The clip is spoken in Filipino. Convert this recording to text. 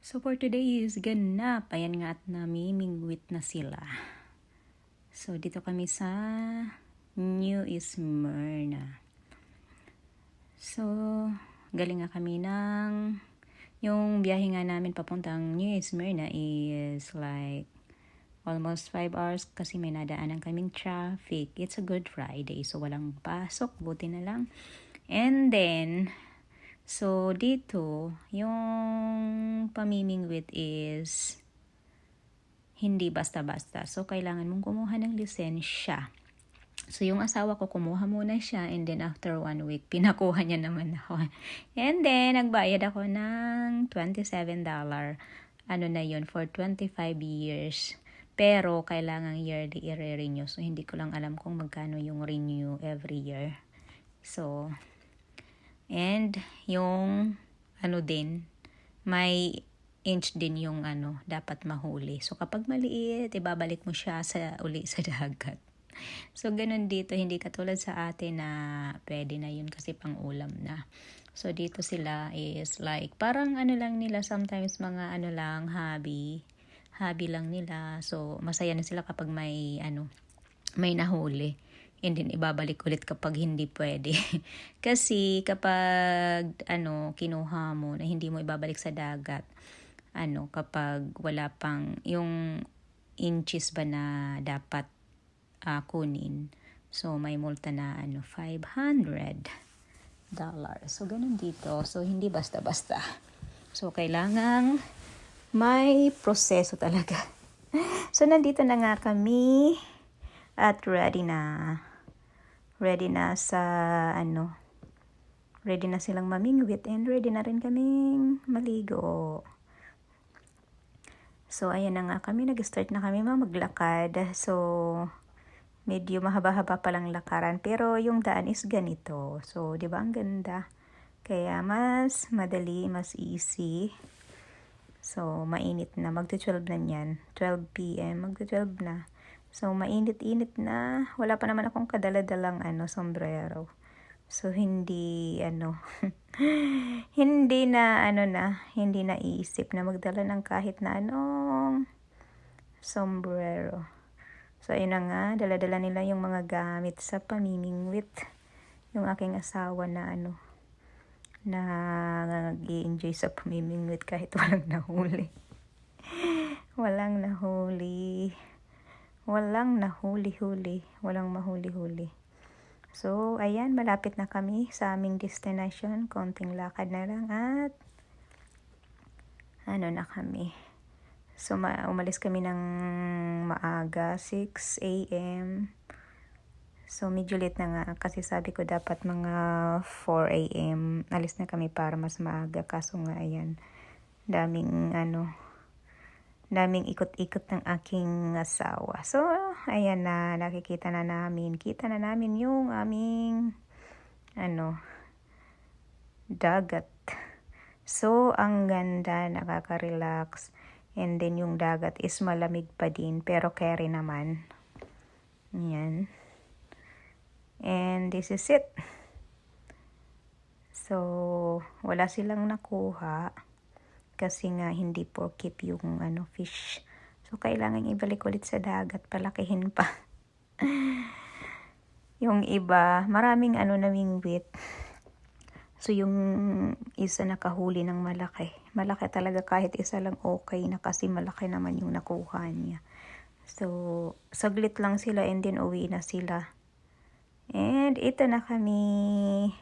So for today is ganap. Ayan nga at namimingwit na sila. So dito kami sa New Smyrna. So galing nga kami ng yung biyahe nga namin papuntang New Smyrna is like almost 5 hours kasi may nadaanan kaming traffic. It's a Good Friday, so walang pasok, buti na lang. And then, so dito, yung pamimingwit is hindi basta-basta. So kailangan mong kumuha ng lisensya. So yung asawa ko kumuha muna siya and then after 1 week, pinakuha niya naman ako. And then, nagbayad ako ng $27. Ano na yun, for 25 years. Pero, kailangan yearly i-renew. So, hindi ko lang alam kung magkano yung renew every year. So, and yung, ano din, may inch din yung dapat mahuli. So, kapag maliit, ibabalik mo siya uli sa dagat. So, ganun dito. Hindi katulad sa atin na pwede na yun kasi pang ulam na. So, dito sila is like, parang lang nila, sometimes mga lang, hobby lang nila. So, masaya na sila kapag may nahuli. And then, ibabalik ulit kapag hindi pwede. Kasi, kapag, kinuha mo na hindi mo ibabalik sa dagat, kapag wala pang, yung inches ba na dapat kunin. So, may multa na, $500. So, ganun dito. So, hindi basta-basta. So, kailangang may proseso talaga. So, nandito na nga kami at ready na sa ready na silang mamingwit and ready na rin kaming maligo. So, ayan na nga kami. Nag-start na kami maglakad. So, medyo mahaba-haba palang lakaran. Pero, yung daan is ganito. So, di ba ang ganda? Kaya, mas madali, mas easy. So, mainit na. Magto-12 na yan. 12 p.m. Magto-12 na. So, mainit-init na. Wala pa naman akong kadala-dalang sombrero. So, hindi, hindi na iisip na magdala ng kahit na sombrero. So, ayun na nga. Dala-dala nila yung mga gamit sa pamimingwit. Yung aking asawa na nag-i-enjoy sa pamimingwit kahit walang nahuli. Walang mahuli-huli. So, ayan, malapit na kami sa aming destination. Konting lakad na lang at na kami. So, umalis kami ng maaga, 6 a.m. So, medyo late na nga kasi sabi ko dapat mga 4 a.m. alis na kami para mas maaga. Kaso nga, ayan, daming ikot-ikot ng aking asawa. So, ayan na, kita na namin yung aming, dagat. So, ang ganda, nakaka-relax. And then, yung dagat is malamig pa din, pero carry naman. Ayan. And this is it. So, wala silang nakuha. Kasi nga, hindi porkip yung fish. So, kailangan ibalik ulit sa dagat, palakihin pa. Yung iba, maraming namingwit. So, yung isa nakahuli ng malaki. Malaki talaga, kahit isa lang okay na kasi malaki naman yung nakuha niya. So, saglit lang sila and then uwi na sila. And ito na kami.